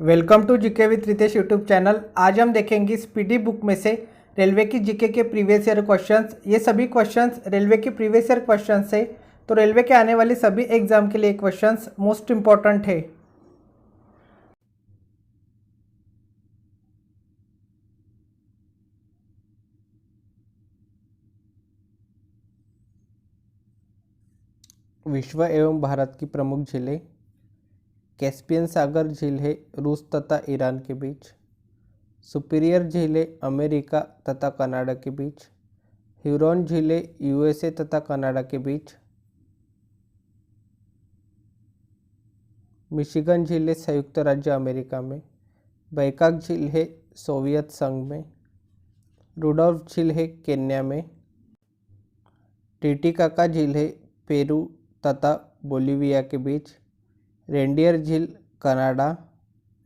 Welcome to GK with Ritesh YouTube channel. आज हम देखेंगे स्पीडी बुक में से रेलवे की जीके के प्रीवियस ईयर क्वेश्चंस। ये सभी क्वेश्चंस रेलवे के प्रीवियस ईयर क्वेश्चंस है, तो रेलवे के आने वाले सभी एग्जाम के लिए क्वेश्चंस मोस्ट इंपॉर्टेंट है। विश्व एवं भारत की प्रमुख झीलें। कैस्पियन सागर झील है रूस तथा ईरान के बीच। सुपीरियर झील है अमेरिका तथा कनाडा के बीच। ह्यूरॉन झील है यूएसए तथा कनाडा के बीच। मिशिगन झील है संयुक्त राज्य अमेरिका में। बैकाक झील है सोवियत संघ में। रुडोल्फ झील है केन्या में। टिटिकाका झील है पेरू तथा बोलिविया के बीच। रेंडियर झील कनाडा।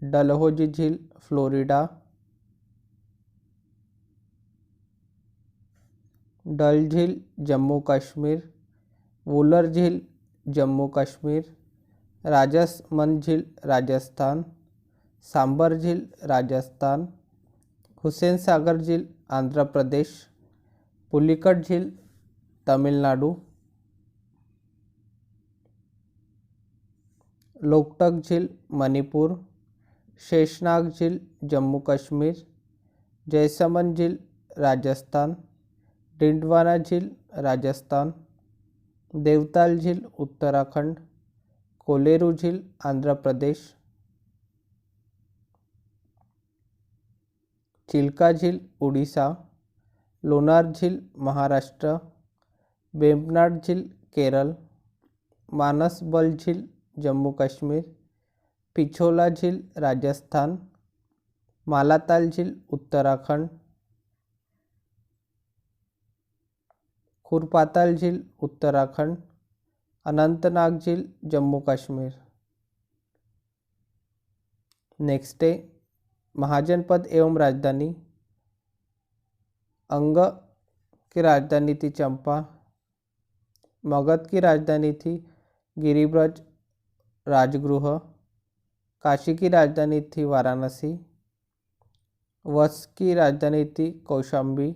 डलहौजी झील फ्लोरिडा। डल झील जम्मू कश्मीर। वुलर झील जम्मू कश्मीर। राजसमंद झील राजस्थान। सांबर झील राजस्थान। हुसैन सागर झील आंध्र प्रदेश। पुलिकट झील तमिलनाडु। लोकटक झील मणिपुर। शेषनाग झील जम्मू कश्मीर। जैसमंद झील राजस्थान। डिंडवाना झील राजस्थान। देवताल झील उत्तराखंड। कोलेरू झील आंध्र प्रदेश। चिल्का झील उड़ीसा। लोनार झील महाराष्ट्र। वेम्बनाड झील केरल। मानसबल झील जम्मू कश्मीर। पिछोला झील राजस्थान। मालाताल झील उत्तराखंड। खुरपाताल झील उत्तराखंड। अनंतनाग झील जम्मू कश्मीर। नेक्स्ट है महाजनपद एवं राजधानी। अंग की राजधानी थी चंपा। मगध की राजधानी थी गिरिब्रज राजगृह। काशी की राजधानी थी वाराणसी। वत्स की राजधानी थी कौशाम्बी।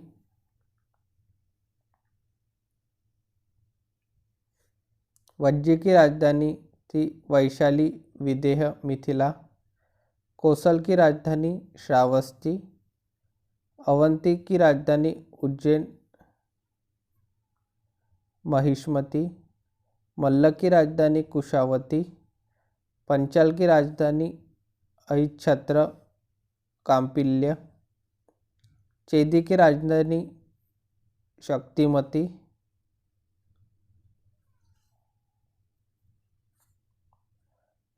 वज्जी की राजधानी थी वैशाली विदेह मिथिला। कौशल की राजधानी श्रावस्ती। अवंती की राजधानी उज्जैन महिष्मती। मल्ल की राजधानी कुशावती। पंचाल की राजधानी अहिच्छत्र कांपिल्य। चेदी की राजधानी शक्तिमती।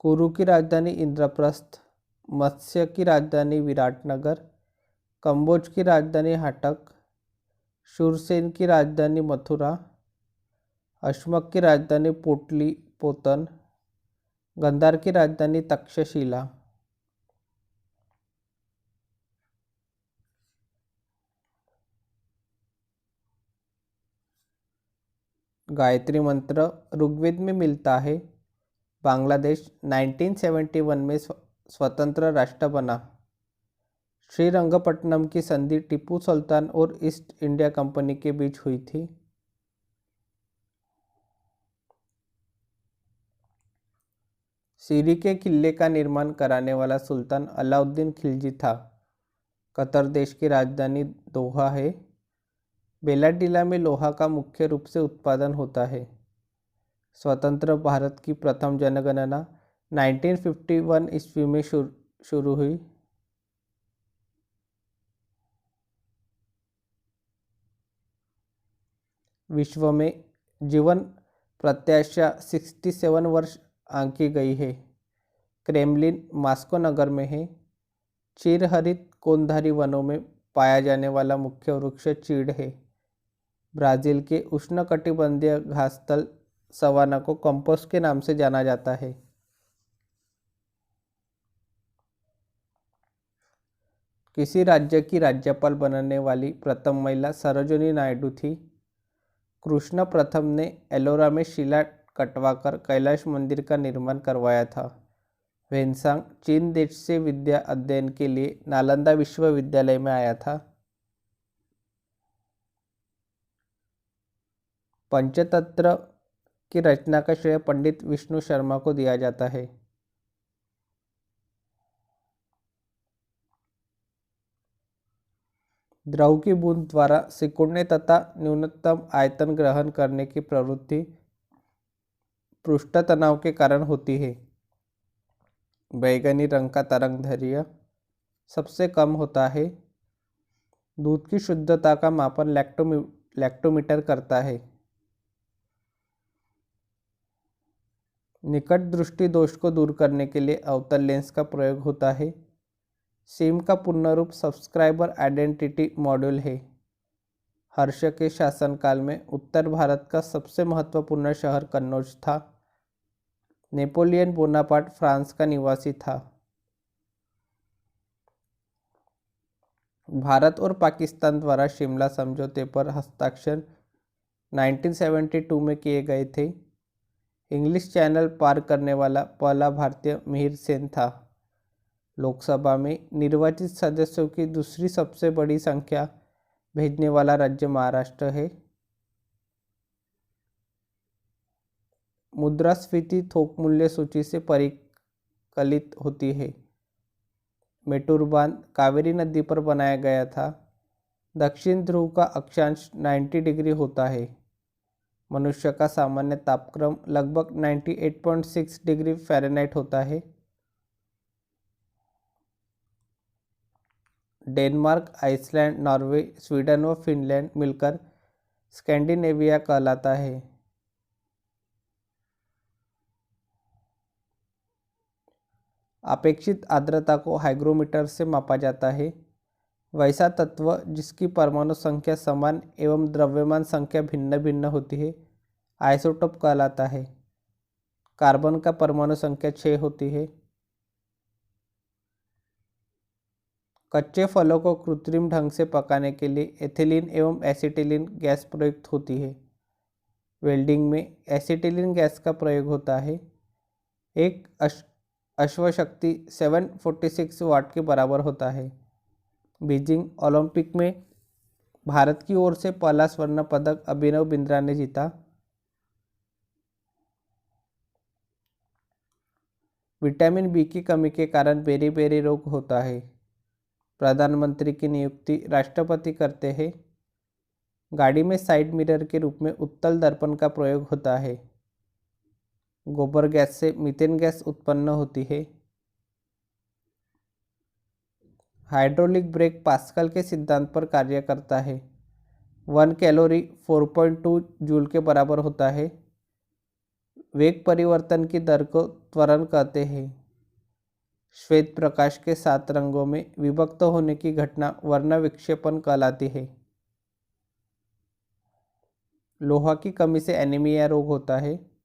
कुरु की राजधानी इंद्रप्रस्थ। मत्स्य की राजधानी विराटनगर। कंबोज की राजधानी हाटक। शूरसेन की राजधानी मथुरा। अश्मक की राजधानी पोटली पोतन। गंधार की राजधानी तक्षशिला। गायत्री मंत्र ऋग्वेद में मिलता है। बांग्लादेश 1971 में स्वतंत्र राष्ट्र बना। श्रीरंगपट्टनम की संधि टीपू सुल्तान और ईस्ट इंडिया कंपनी के बीच हुई थी। सीरी के किले का निर्माण कराने वाला सुल्तान अलाउद्दीन खिलजी था। कतर देश की राजधानी दोहा है। बेलाडीला में लोहा का मुख्य रूप से उत्पादन होता है। स्वतंत्र भारत की प्रथम जनगणना 1951 ईस्वी में शुरू हुई। विश्व में जीवन प्रत्याशा 67 वर्ष आंकी गई है। क्रेमलिन मास्को नगर में है। चिरहरित कोनधारी वनों में पाया जाने वाला मुख्य वृक्ष चीड़ है। ब्राज़ील के उष्णकटिबंधीय घासस्थल सवाना को कंपोस्ट के नाम से जाना जाता है। किसी राज्य की राज्यपाल बनने वाली प्रथम महिला सरोजिनी नायडू थी। कृष्ण प्रथम ने एलोरा में शिला कटवाकर कैलाश मंदिर का निर्माण करवाया था। वेनसांग चीन देश से विद्या अध्ययन के लिए नालंदा विश्वविद्यालय में आया था। पंचतंत्र की रचना का श्रेय पंडित विष्णु शर्मा को दिया जाता है। द्रव की बूंद द्वारा सिकुड़ने तथा न्यूनतम आयतन ग्रहण करने की प्रवृत्ति पृष्ठ तनाव के कारण होती है। बैगनी रंग का तरंगदैर्घ्य सबसे कम होता है। दूध की शुद्धता का मापन लैक्टोमीटर करता है। निकट दृष्टि दोष को दूर करने के लिए अवतल लेंस का प्रयोग होता है। सिम का पूर्ण रूप सब्सक्राइबर आइडेंटिटी मॉड्यूल है। हर्ष के शासनकाल में उत्तर भारत का सबसे महत्वपूर्ण शहर कन्नौज था। नेपोलियन बोनापार्ट फ्रांस का निवासी था। भारत और पाकिस्तान द्वारा शिमला समझौते पर हस्ताक्षर 1972 में किए गए थे। इंग्लिश चैनल पार करने वाला पहला भारतीय मिहिर सेन था। लोकसभा में निर्वाचित सदस्यों की दूसरी सबसे बड़ी संख्या भेजने वाला राज्य महाराष्ट्र है। मुद्रास्फीति थोक मूल्य सूची से परिकलित होती है। मेटूर बांध कावेरी नदी पर बनाया गया था। दक्षिण ध्रुव का अक्षांश 90 डिग्री होता है। मनुष्य का सामान्य तापक्रम लगभग 98.6 डिग्री फ़ारेनहाइट होता है। डेनमार्क, आइसलैंड, नॉर्वे, स्वीडन व फिनलैंड मिलकर स्कैंडिनेविया कहलाता है। अपेक्षित आर्द्रता को हाइग्रोमीटर से मापा जाता है। वैसा तत्व जिसकी परमाणु संख्या समान एवं द्रव्यमान संख्या भिन्न भिन्न होती है आइसोटोप कहलाता है। कार्बन का परमाणु संख्या 6 होती है। कच्चे फलों को कृत्रिम ढंग से पकाने के लिए एथिलीन एवं एसिटिलीन गैस प्रयुक्त होती है। वेल्डिंग में एसिटिलीन गैस का प्रयोग होता है। एक अश्वशक्ति 746 वाट के बराबर होता है। बीजिंग ओलंपिक में भारत की ओर से पहला स्वर्ण पदक अभिनव बिंद्रा ने जीता। विटामिन बी की कमी के कारण बेरी-बेरी रोग होता है। प्रधानमंत्री की नियुक्ति राष्ट्रपति करते हैं। गाड़ी में साइड मिरर के रूप में उत्तल दर्पण का प्रयोग होता है। गोबर गैस से मीथेन गैस उत्पन्न होती है। हाइड्रोलिक ब्रेक पास्कल के सिद्धांत पर कार्य करता है। 1 कैलोरी 4.2 जूल के बराबर होता है। वेग परिवर्तन की दर को त्वरण कहते हैं। श्वेत प्रकाश के 7 रंगों में विभक्त होने की घटना वर्ण विक्षेपण कहलाती है। लोहा की कमी से एनीमिया रोग होता है।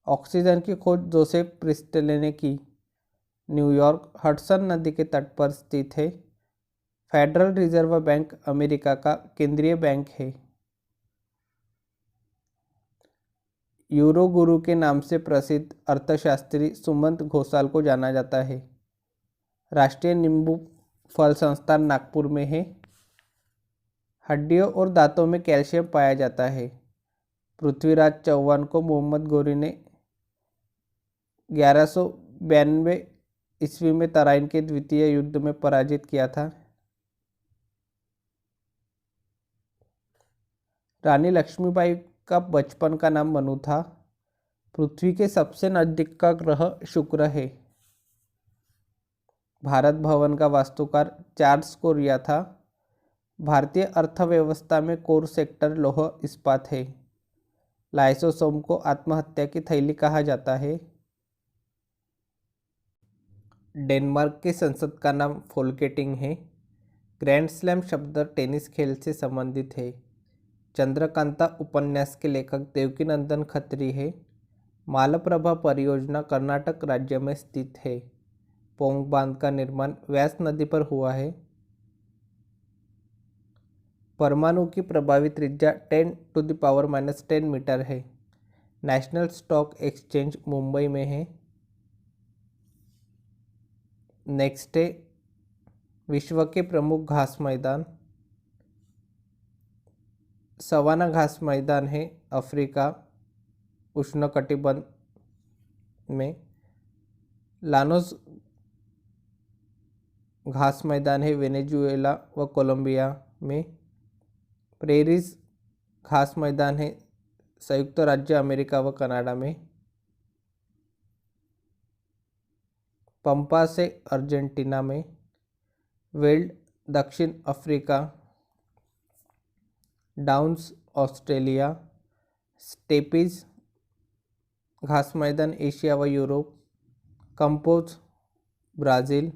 ऑक्सीजन की खोज जोसेफ प्रिस्टले ने की। न्यूयॉर्क हडसन नदी के तट पर स्थित है। फेडरल रिजर्व बैंक अमेरिका का केंद्रीय बैंक है। यूरो गुरु के नाम से प्रसिद्ध अर्थशास्त्री सुमंत घोषाल को जाना जाता है। राष्ट्रीय नींबू फल संस्थान नागपुर में है। हड्डियों और दांतों में कैल्शियम पाया जाता है। पृथ्वीराज चौहान को मोहम्मद गौरी ने 1192 ईस्वी में तराइन के द्वितीय युद्ध में पराजित किया था। रानी लक्ष्मीबाई का बचपन का नाम मनु था। पृथ्वी के सबसे नजदीक का ग्रह शुक्र है। भारत भवन का वास्तुकार चार्ल्स कोरिया था। भारतीय अर्थव्यवस्था में कोर सेक्टर लौह इस्पात है। लाइसोसोम को आत्महत्या की थैली कहा जाता है। डेनमार्क की संसद का नाम फोल्केटिंग है। ग्रैंड स्लैम शब्द टेनिस खेल से संबंधित है। चंद्रकांता उपन्यास के लेखक देवकीनंदन खत्री है। मालप्रभा परियोजना कर्नाटक राज्य में स्थित है। पोंग बांध का निर्माण व्यास नदी पर हुआ है। परमाणु की प्रभावी त्रिज्या 10⁻⁻10 मीटर है। नेशनल स्टॉक एक्सचेंज मुंबई में है। नेक्स्ट है विश्व के प्रमुख घास मैदान। सवाना घास मैदान है अफ्रीका उष्णकटिबंध में। लानोस घास मैदान है वेनेजुएला व कोलंबिया में। प्रेरीज घास मैदान है संयुक्त राज्य अमेरिका व कनाडा में। पंपास है अर्जेंटीना में। वेल्ड दक्षिण अफ्रीका। Downs Australia. स्टेपीज घास मैदान एशिया व यूरोप। Compose Brazil.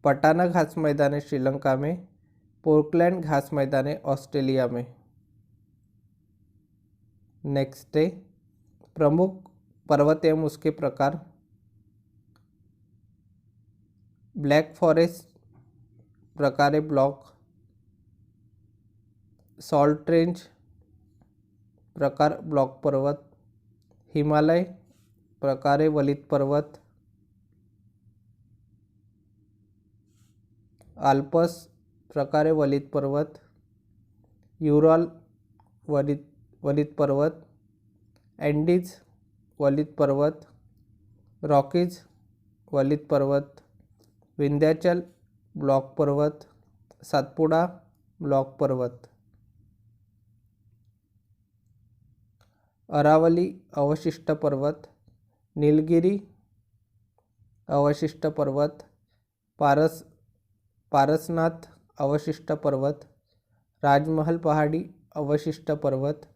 पटाना घास मैदान है श्रीलंका में। पोर्टलैंड घास मैदान है ऑस्ट्रेलिया में। नेक्स्ट है प्रमुख पर्वत एवं उसके प्रकार। ब्लैक फॉरेस्ट प्रकार है ब्लॉक। सॉल्ट रेंज प्रकार ब्लॉक पर्वत। हिमालय प्रकार है वलित पर्वत। आल्प्स प्रकार है वलित पर्वत। यूरल वलित पर्वत। एंडीज वलित पर्वत। रॉकीज वलित पर्वत। विंध्याचल ब्लॉक पर्वत। सातपुड़ा ब्लॉक पर्वत। अरावली अवशिष्ट पर्वत। नीलगिरी अवशिष्ट पर्वत। पारसनाथ अवशिष्ट पर्वत। राजमहल पहाड़ी अवशिष्ट पर्वत।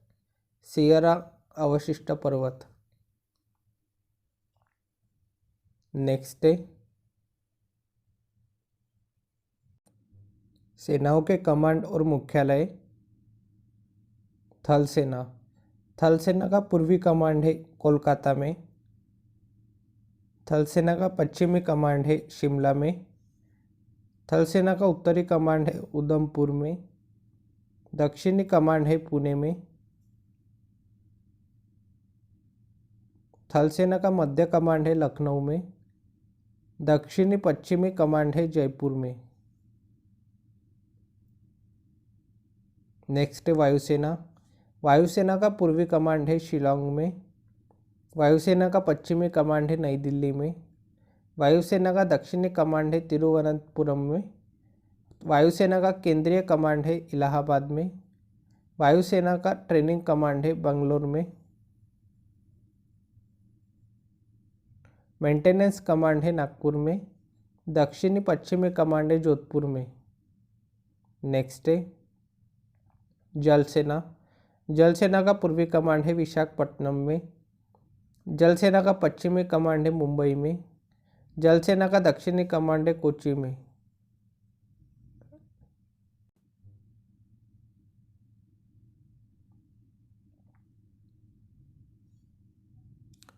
सियरा अवशिष्ट पर्वत। नेक्स्ट है सेनाओं के कमांड और मुख्यालय। थल सेना। थल सेना का पूर्वी कमांड है कोलकाता में। थल सेना का पश्चिमी कमांड है शिमला में। थल सेना का उत्तरी कमांड है उधमपुर में। दक्षिणी कमांड है पुणे में। थल सेना का मध्य कमांड है लखनऊ में। दक्षिणी पश्चिमी कमांड है जयपुर में। नेक्स्ट है वायुसेना। वायुसेना का पूर्वी कमांड है शिलांग में। वायुसेना का पश्चिमी कमांड है नई दिल्ली में। वायुसेना का दक्षिणी कमांड है तिरुवनंतपुरम में। वायुसेना का केंद्रीय कमांड है इलाहाबाद में। वायुसेना का ट्रेनिंग कमांड है बंगलोर में। मेंटेनेंस कमांड है नागपुर में। दक्षिणी पश्चिमी कमांड है जोधपुर में। नेक्स्ट है जल सेना। जल सेना का पूर्वी कमांड है विशाखापट्टनम में। जल सेना का पश्चिमी कमांड है मुंबई में। जल सेना का दक्षिणी कमांड है कोच्चि में।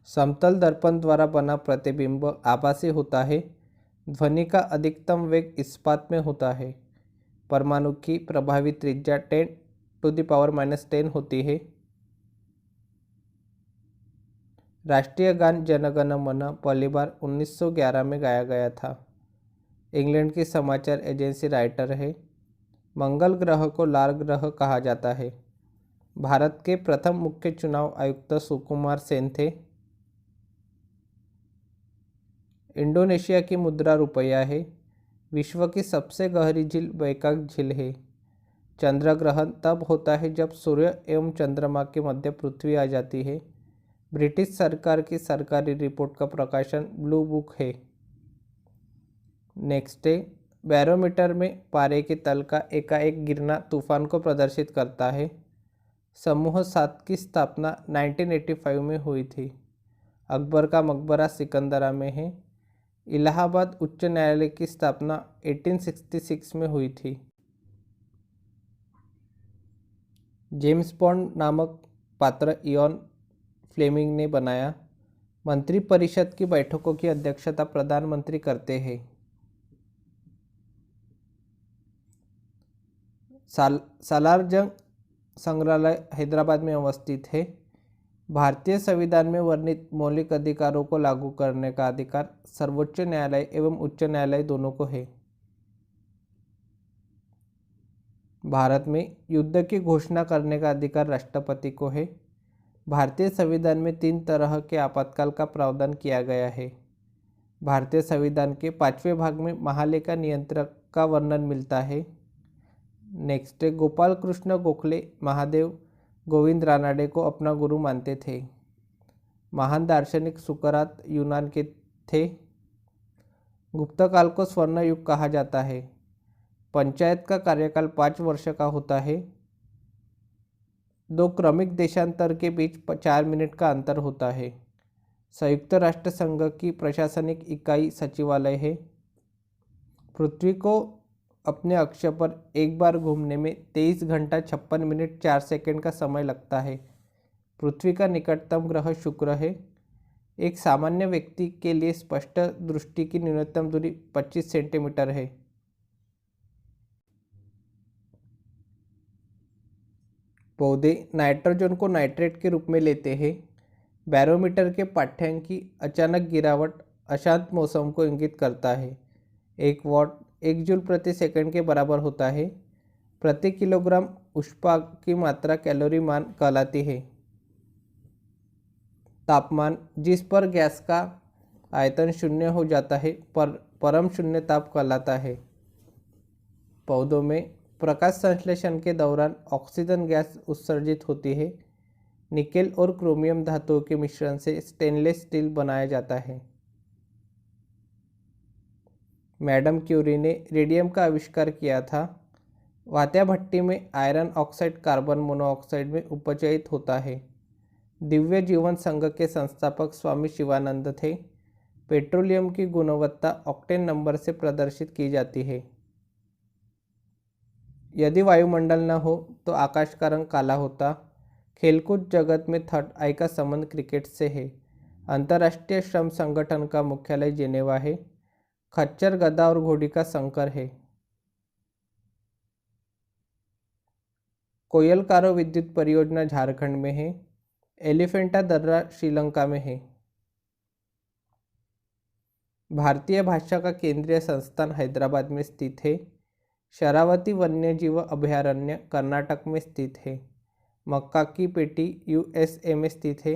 समतल दर्पण द्वारा बना प्रतिबिंब आभासी होता है। ध्वनि का अधिकतम वेग इस्पात में होता है। परमाणु की प्रभावी त्रिज्या 10⁻⁻10 होती है। राष्ट्रीय गान जन गण मन पहली बार 1911 में गाया गया था। इंग्लैंड की समाचार एजेंसी राइटर है। मंगल ग्रह को लाल ग्रह कहा जाता है। भारत के प्रथम मुख्य चुनाव आयुक्त सुकुमार सेन थे। इंडोनेशिया की मुद्रा रुपया है। विश्व की सबसे गहरी झील बैकाक झील है। चंद्र ग्रहण तब होता है जब सूर्य एवं चंद्रमा के मध्य पृथ्वी आ जाती है। ब्रिटिश सरकार की सरकारी रिपोर्ट का प्रकाशन ब्लू बुक है। नेक्स्ट है बैरोमीटर में पारे के तल का एकाएक गिरना तूफान को प्रदर्शित करता है। समूह 7 की स्थापना 1985 में हुई थी। अकबर का मकबरा सिकंदरा में है। इलाहाबाद उच्च न्यायालय की स्थापना 1866 में हुई थी। जेम्स बॉन्ड नामक पात्र इयॉन फ्लेमिंग ने बनाया। मंत्रिपरिषद की बैठकों की अध्यक्षता प्रधानमंत्री करते हैं। सालार जंग संग्रहालय हैदराबाद में अवस्थित है। भारतीय संविधान में वर्णित मौलिक अधिकारों को लागू करने का अधिकार सर्वोच्च न्यायालय एवं उच्च न्यायालय दोनों को है। भारत में युद्ध की घोषणा करने का अधिकार राष्ट्रपति को है। भारतीय संविधान में 3 तरह के आपातकाल का प्रावधान किया गया है। भारतीय संविधान के 5वें भाग में महालेखा नियंत्रक का वर्णन मिलता है। नेक्स्ट है, गोपाल कृष्ण गोखले महादेव गोविंद रानाडे को अपना गुरु मानते थे। महान दार्शनिक सुकरात यूनान के थे। गुप्त काल को स्वर्ण युग कहा जाता है। पंचायत का कार्यकाल 5 वर्ष का होता है। 2 क्रमिक देशांतर के बीच 4 मिनट का अंतर होता है। संयुक्त राष्ट्र संघ की प्रशासनिक इकाई सचिवालय है। पृथ्वी को अपने अक्ष पर एक बार घूमने में 23 घंटा 56 मिनट 4 सेकंड का समय लगता है। पृथ्वी का निकटतम ग्रह शुक्र है। एक सामान्य व्यक्ति के लिए स्पष्ट दृष्टि की न्यूनतम दूरी 25 सेंटीमीटर है। पौधे नाइट्रोजन को नाइट्रेट के रूप में लेते हैं। बैरोमीटर के पाठ्यांक की अचानक गिरावट अशांत मौसम को इंगित करता है। 1 वॉट 1 जूल प्रति सेकंड के बराबर होता है। प्रति किलोग्राम ऊष्मा की मात्रा कैलोरी मान कहलाती है। तापमान जिस पर गैस का आयतन शून्य हो जाता है पर परम शून्य ताप कहलाता है। पौधों में प्रकाश संश्लेषण के दौरान ऑक्सीजन गैस उत्सर्जित होती है। निकेल और क्रोमियम धातुओं के मिश्रण से स्टेनलेस स्टील बनाया जाता है। मैडम क्यूरी ने रेडियम का आविष्कार किया था। वात्या भट्टी में आयरन ऑक्साइड कार्बन मोनोऑक्साइड में उपचयित होता है। दिव्य जीवन संघ के संस्थापक स्वामी शिवानंद थे। पेट्रोलियम की गुणवत्ता ऑक्टेन नंबर से प्रदर्शित की जाती है। यदि वायुमंडल न हो तो आकाश का रंग काला होता। खेलकूद जगत में थर्ड आई का संबंध क्रिकेट से है। अंतर्राष्ट्रीय श्रम संगठन का मुख्यालय जेनेवा है। खच्चर गधा और घोड़ी का संकर है। कोयलकारो विद्युत परियोजना झारखंड में है। एलिफेंटा दर्रा श्रीलंका में है। भारतीय भाषा का केंद्रीय संस्थान हैदराबाद में स्थित है। शरावती वन्यजीव अभयारण्य कर्नाटक में स्थित है। मक्का की पेटी यूएसए में स्थित है।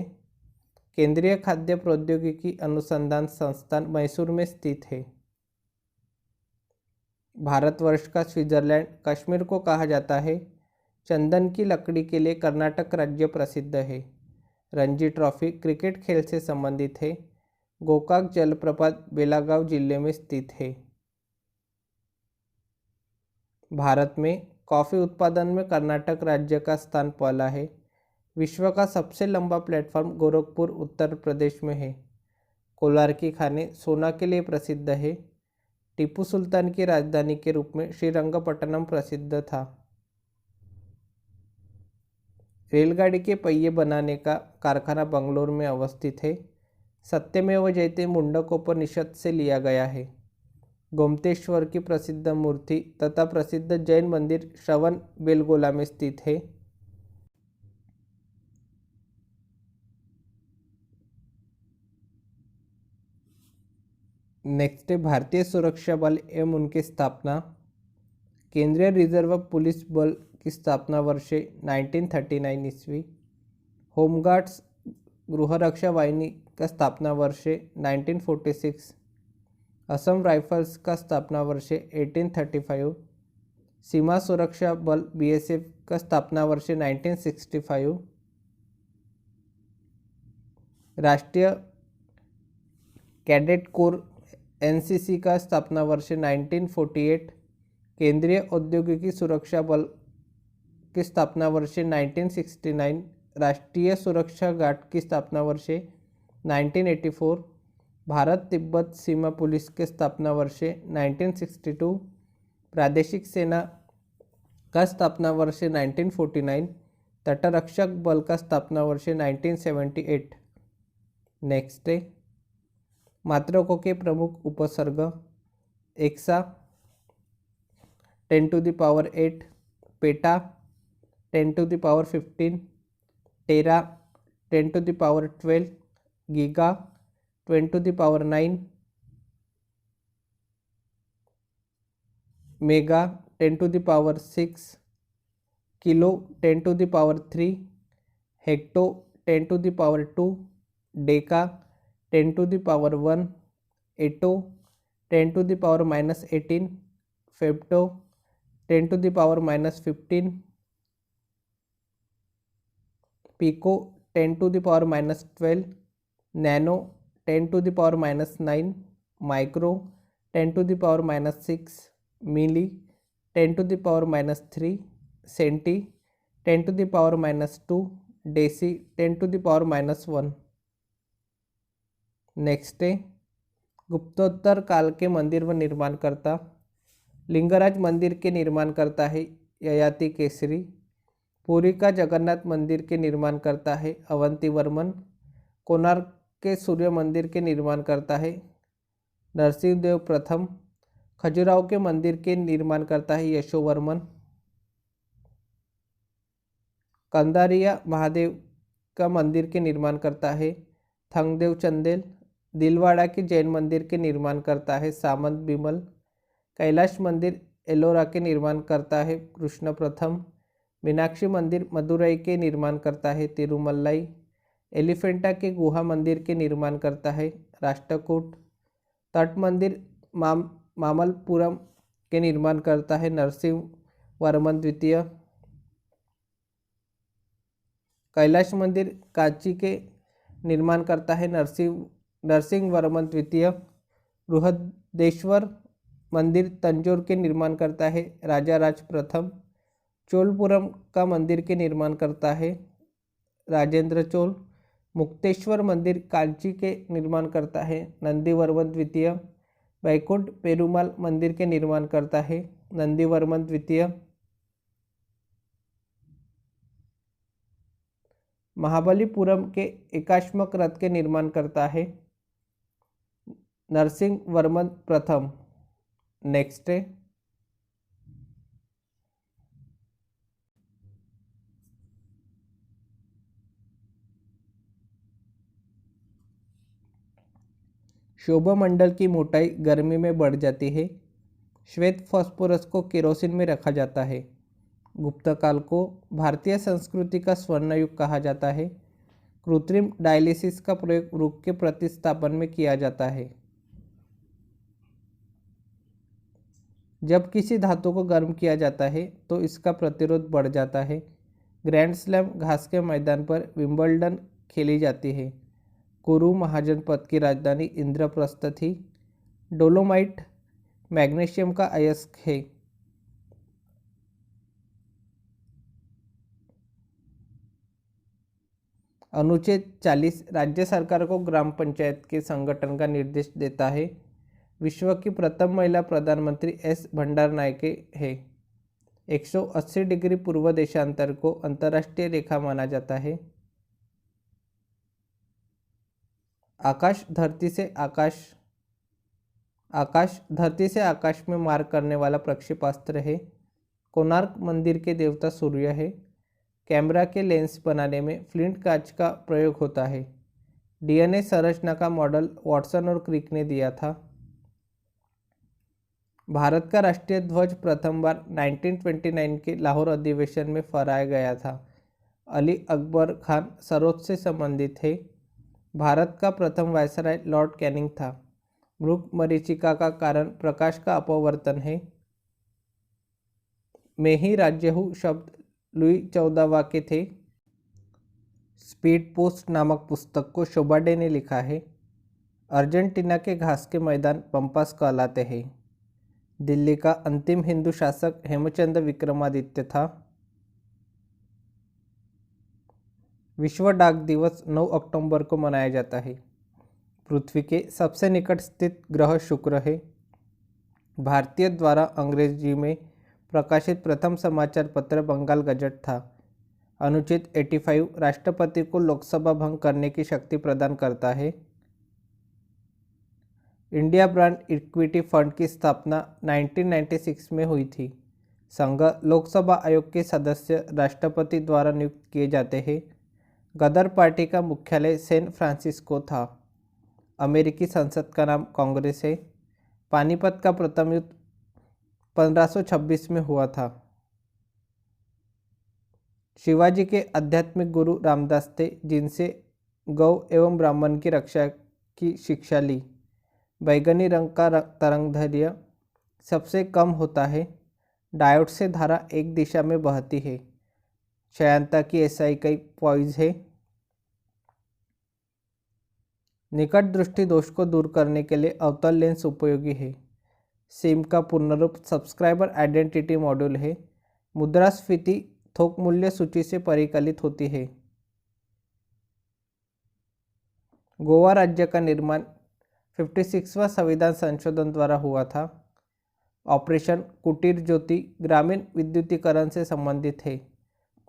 केंद्रीय खाद्य प्रौद्योगिकी अनुसंधान संस्थान मैसूर में स्थित है। भारतवर्ष का स्विट्जरलैंड कश्मीर को कहा जाता है। चंदन की लकड़ी के लिए कर्नाटक राज्य प्रसिद्ध है। रणजी ट्रॉफी क्रिकेट खेल से संबंधित है। गोकाक जलप्रपात बेलागांव जिले में स्थित है। भारत में कॉफ़ी उत्पादन में कर्नाटक राज्य का स्थान पहला है। विश्व का सबसे लंबा प्लेटफॉर्म गोरखपुर उत्तर प्रदेश में है। कोलार की खानें सोना के लिए प्रसिद्ध है। टीपू सुल्तान की राजधानी के रूप में श्रीरंगपट्टनम प्रसिद्ध था। रेलगाड़ी के पहिए बनाने का कारखाना बंगलोर में अवस्थित है। सत्यमेव जयते मुंडकोपनिषद से लिया गया है। गोमतेश्वर की प्रसिद्ध मूर्ति तथा प्रसिद्ध जैन मंदिर श्रवण बेलगोला में स्थित है। नेक्स्ट है भारतीय सुरक्षा बल एवं उनकी स्थापना। केंद्रीय रिजर्व पुलिस बल की स्थापना वर्षे 1939 ईस्वी। होमगार्ड्स गृहरक्षा वाहिनी का स्थापना वर्षे 1946। असम राइफल्स का स्थापना वर्षे 1835। सीमा सुरक्षा बल बीएसएफ का स्थापना वर्षे 1965। राष्ट्रीय कैडेट कोर एनसीसी का स्थापना वर्षे 1948। केंद्रीय औद्योगिकी सुरक्षा बल की स्थापना वर्षे 1969। राष्ट्रीय सुरक्षा गार्ड की स्थापना वर्षे 1984। भारत तिब्बत सीमा पुलिस के स्थापना वर्षे 1962। प्रादेशिक सेना का स्थापना वर्षे 1949। तटरक्षक बल का स्थापना वर्षे 1978। नेक्स्ट है मात्रकों के प्रमुख उपसर्ग। एक्सा 10⁸, पेटा 10⁻15, टेरा 10⁻12, giga 10�9, mega 10⁻6, kilo 10⁻3, hecto 10⁻2, Deka 10⁻1, एटो 10⁻−18, फेप्टो 10⁻−15, पिको 10⁻−12, नैनो 10⁻−9, माइक्रो 10⁻6, मिली 10⁻3, सेंटी 10⁻2, डेसी 10⁻1। नेक्स्ट है गुप्तोत्तर काल के मंदिर व निर्माणकर्ता। लिंगराज मंदिर के निर्माणकर्ता है ययाति केसरी। पुरी का जगन्नाथ मंदिर के निर्माणकर्ता है अवंती वर्मन। कोणार्क के सूर्य मंदिर के निर्माणकर्ता है नरसिंहदेव प्रथम। खजुराहो के मंदिर के निर्माणकर्ता है यशोवर्मन। कंदारिया महादेव का मंदिर के निर्माणकर्ता है थंगदेव चंदेल। दिलवाड़ा के जैन मंदिर के निर्माणकर्ता है सामंत बिमल। कैलाश मंदिर एलोरा के निर्माणकर्ता है कृष्ण प्रथम। मीनाक्षी मंदिर मदुरई के निर्माणकर्ता है तिरुमल्लाई। एलिफेंटा के गुहा मंदिर के निर्माणकर्ता है राष्ट्रकूट। तट मंदिर मामल्लपुरम के निर्माणकर्ता है नरसिंह वर्मन द्वितीय। कैलाश मंदिर कांची के निर्माणकर्ता है नरसिंह वर्मन द्वितीय। बृहदेश्वर मंदिर तंजौर के निर्माणकर्ता है राजा राज प्रथम। चोलपुरम का मंदिर के निर्माणकर्ता है राजेंद्र चोल। मुक्तेश्वर मंदिर कांची के निर्माणकर्ता है नंदीवर्मन द्वितीय। वैकुंठ पेरुमाल मंदिर के निर्माणकर्ता है नंदीवर्मन द्वितीय। महाबलीपुरम के एकाश्मक रथ के निर्माणकर्ता है नरसिंह वर्मन प्रथम। नेक्स्ट है शोभमंडल की मोटाई गर्मी में बढ़ जाती है। श्वेत फास्फोरस को केरोसिन में रखा जाता है। गुप्त काल को भारतीय संस्कृति का स्वर्ण युग कहा जाता है। कृत्रिम डायलिसिस का प्रयोग रोग के प्रतिस्थापन में किया जाता है। जब किसी धातु को गर्म किया जाता है तो इसका प्रतिरोध बढ़ जाता है। ग्रैंड स्लैम घास के मैदान पर विंबलडन खेली जाती है। कुरु महाजनपद की राजधानी इंद्रप्रस्थ थी। डोलोमाइट मैग्नीशियम का अयस्क है। अनुच्छेद 40 राज्य सरकार को ग्राम पंचायत के संगठन का निर्देश देता है। विश्व की प्रथम महिला प्रधानमंत्री एस भंडारनायके है। 180 डिग्री पूर्व देशांतर को अंतर्राष्ट्रीय रेखा माना जाता है। आकाश धरती से आकाश में मार करने वाला प्रक्षेपास्त्र है। कोणार्क मंदिर के देवता सूर्य है। कैमरा के लेंस बनाने में फ्लिंट कांच का प्रयोग होता है। डीएनए संरचना का मॉडल वाटसन और क्रिक ने दिया था। भारत का राष्ट्रीय ध्वज प्रथम बार 1929 के लाहौर अधिवेशन में फहराया गया था। अली अकबर खान सरोद से संबंधित है। भारत का प्रथम वायसराय लॉर्ड कैनिंग था। मृग मरीचिका का कारण प्रकाश का अपवर्तन है। मैं ही राज्य हूँ शब्द लुई 14वां के थे। स्पीड पोस्ट नामक पुस्तक को शोभा डे ने लिखा है। अर्जेंटीना के घास के मैदान पंपास कहलाते हैं। दिल्ली का अंतिम हिंदू शासक हेमचंद्र विक्रमादित्य था। विश्व डाक दिवस 9 अक्टूबर को मनाया जाता है। पृथ्वी के सबसे निकट स्थित ग्रह शुक्र है। भारतीय द्वारा अंग्रेजी में प्रकाशित प्रथम समाचार पत्र बंगाल गजट था। अनुच्छेद 85 राष्ट्रपति को लोकसभा भंग करने की शक्ति प्रदान करता है। इंडिया ब्रांड इक्विटी फंड की स्थापना 1996 में हुई थी। संघ लोकसभा आयोग के सदस्य राष्ट्रपति द्वारा नियुक्त किए जाते हैं। गदर पार्टी का मुख्यालय सैन फ्रांसिस्को था। अमेरिकी संसद का नाम कांग्रेस है। पानीपत का प्रथम युद्ध 1526 में हुआ था। शिवाजी के आध्यात्मिक गुरु रामदास थे, जिनसे गौ एवं ब्राह्मण की रक्षा की शिक्षा ली। बैगनी रंग का तरंगदैर्घ्य सबसे कम होता है। डायोड से धारा एक दिशा में बहती है। श्यानता की एसआई कई पॉइज है। निकट दृष्टि दोष को दूर करने के लिए अवतल लेंस उपयोगी है। सिम का पूर्ण रूप सब्सक्राइबर आइडेंटिटी मॉड्यूल है। मुद्रास्फीति थोक मूल्य सूची से परिकलित होती है। गोवा राज्य का निर्माण 56वां संविधान संशोधन द्वारा हुआ था। ऑपरेशन कुटीर ज्योति ग्रामीण विद्युतीकरण से संबंधित है।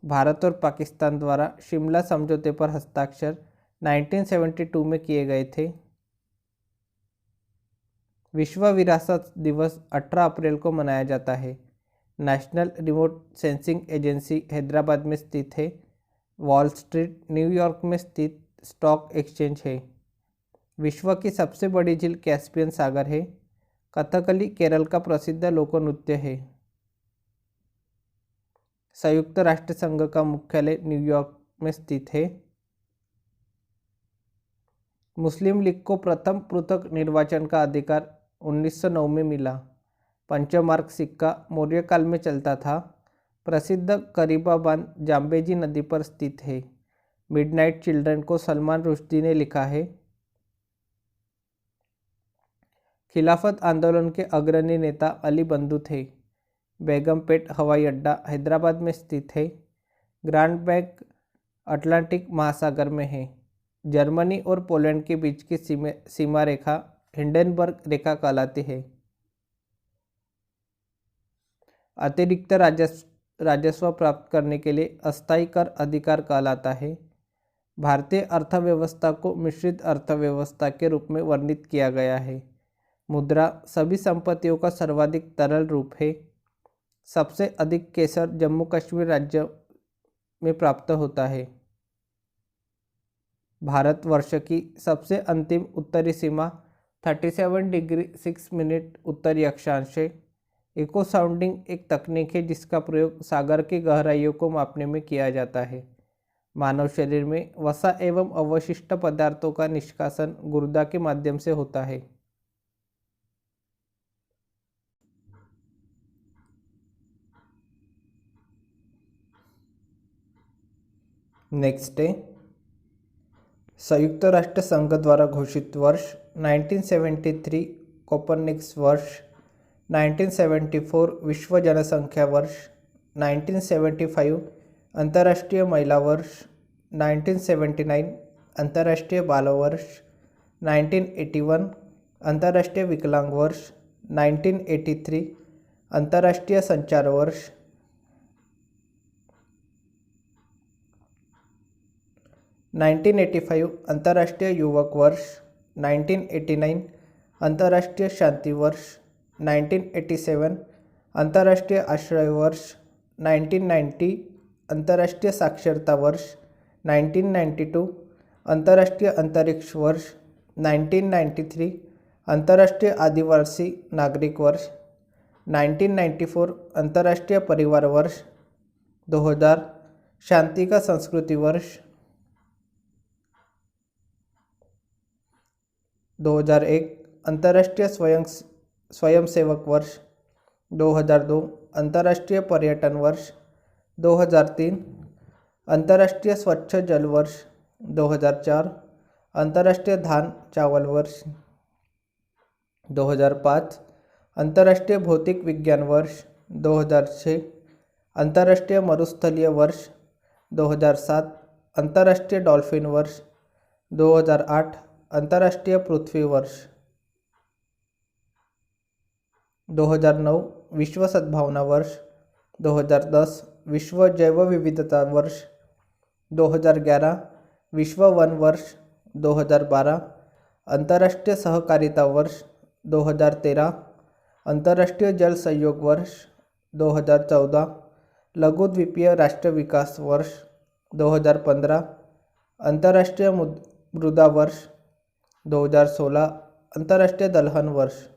भारत और पाकिस्तान द्वारा शिमला समझौते पर हस्ताक्षर 1972 में किए गए थे। विश्व विरासत दिवस 18 अप्रैल को मनाया जाता है। National remote sensing agency Hyderabad में स्थित है। वॉल स्ट्रीट न्यूयॉर्क में स्थित स्टॉक एक्सचेंज है। विश्व की सबसे बड़ी झील कैस्पियन सागर है। कथकली केरल का प्रसिद्ध लोकनृत्य है। संयुक्त राष्ट्र संघ का मुख्यालय न्यूयॉर्क में स्थित है। मुस्लिम लीग को प्रथम पृथक निर्वाचन का अधिकार 1909 में मिला। पंचमार्क सिक्का मौर्य काल में चलता था। प्रसिद्ध करीबा बांध जाम्बेजी नदी पर स्थित है। मिडनाइट चिल्ड्रन को सलमान रुश्दी ने लिखा है। खिलाफत आंदोलन के अग्रणी नेता अली बंधु थे। बेगमपेट हवाई अड्डा हैदराबाद में स्थित है। ग्रांड बैंक अटलांटिक महासागर में है। जर्मनी और पोलैंड के बीच की सीमा रेखा हिंडनबर्ग रेखा कहलाती है। अतिरिक्त राजस्व प्राप्त करने के लिए अस्थायी कर अधिकार कहलाता है। भारतीय अर्थव्यवस्था को मिश्रित अर्थव्यवस्था के रूप में वर्णित किया गया है। मुद्रा सभी संपत्तियों का सर्वाधिक तरल रूप है। सबसे अधिक केसर जम्मू कश्मीर राज्य में प्राप्त होता है। भारतवर्ष की सबसे अंतिम उत्तरी सीमा 37 डिग्री 6 मिनट उत्तरी अक्षांश है। इको साउंडिंग एक तकनीक है जिसका प्रयोग सागर की गहराइयों को मापने में किया जाता है। मानव शरीर में वसा एवं अवशिष्ट पदार्थों का निष्कासन गुर्दा के माध्यम से होता है। नेक्स्ट है संयुक्त राष्ट्र संघ द्वारा घोषित वर्ष 1973 कोपरनिकस वर्ष, 1974 विश्व जनसंख्या वर्ष, 1975 अंतर्राष्ट्रीय महिला वर्ष, 1979 अंतर्राष्ट्रीय बाल वर्ष, 1981 अंतर्राष्ट्रीय विकलांग वर्ष, 1983 अंतर्राष्ट्रीय संचार वर्ष, 1985 अंतर्राष्ट्रीय युवक वर्ष, 1989 अंतर्राष्ट्रीय शांति वर्ष, 1987 अंतर्राष्ट्रीय आश्रय वर्ष, 1990 अंतर्राष्ट्रीय साक्षरता वर्ष, 1992 अंतर्राष्ट्रीय अंतरिक्ष वर्ष, 1993 अंतर्राष्ट्रीय आदिवासी नागरिक वर्ष, 1994 अंतर्राष्ट्रीय परिवार वर्ष, 2000 शांति का संस्कृति वर्ष, 2001 अंतर्राष्ट्रीय स्वयंसेवक वर्ष, 2002 अंतर्राष्ट्रीय पर्यटन वर्ष, 2003 अंतर्राष्ट्रीय स्वच्छ जल वर्ष, 2004 अंतर्राष्ट्रीय धान चावल वर्ष, 2005 अंतर्राष्ट्रीय भौतिक विज्ञान वर्ष, 2006 अंतर्राष्ट्रीय मरुस्थलीय वर्ष, 2007 अंतर्राष्ट्रीय डॉल्फिन वर्ष, 2008 अंतर्राष्ट्रीय पृथ्वी वर्ष, 2009 विश्व सद्भावना वर्ष, 2010 विश्व जैव विविधता वर्ष, 2011 विश्व वन वर्ष, 2012 अंतर्राष्ट्रीय सहकारिता वर्ष, 2013 अंतर्राष्ट्रीय जल सहयोग वर्ष, 2014, लघु द्वीपीय राष्ट्र विकास वर्ष 2015, अंतर्राष्ट्रीय मृदा वर्ष 2016, अंतर्राष्ट्रीय दलहन वर्ष।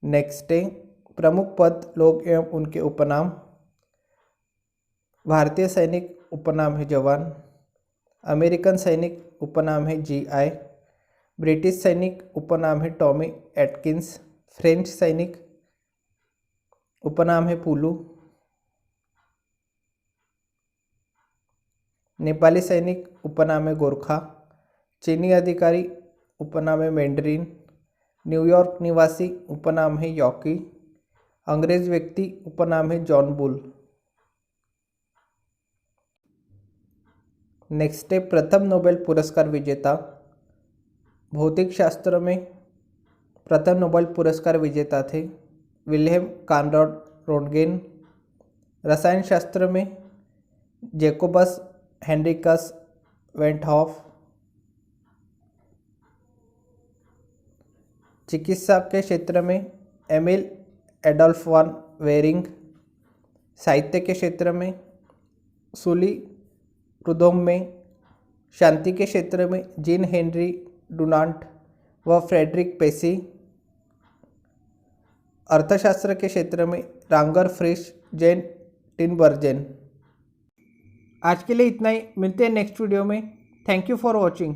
नेक्स्ट है प्रमुख पद, लोग एवं उनके उपनाम। भारतीय सैनिक उपनाम है जवान, अमेरिकन सैनिक उपनाम है GI, ब्रिटिश सैनिक उपनाम है टॉमी एटकिंस, फ्रेंच सैनिक उपनाम है पुलू, नेपाली सैनिक उपनाम है गोरखा, चीनी अधिकारी उपनाम है मैंडरीन, न्यूयॉर्क निवासी उपनाम है यॉकी, अंग्रेज व्यक्ति उपनाम है जॉन बुल। नेक्स्ट है प्रथम नोबेल पुरस्कार विजेता। भौतिक शास्त्र में प्रथम नोबेल पुरस्कार विजेता थे विल्हेम कॉनराड रोन्टगेन। रसायन शास्त्र में जैकोबस हेनरिकस वेंटहॉफ। चिकित्सा के क्षेत्र में एमिल एडोल्फ वान वेरिंग। साहित्य के क्षेत्र में सुली प्रुदोम में। शांति के क्षेत्र में जीन हेनरी डुनांट व फ्रेडरिक पेसी। अर्थशास्त्र के क्षेत्र में रांगर फ्रिश जेन टिनबर्जेन। आज के लिए इतना ही, मिलते हैं नेक्स्ट वीडियो में। Thank you for watching.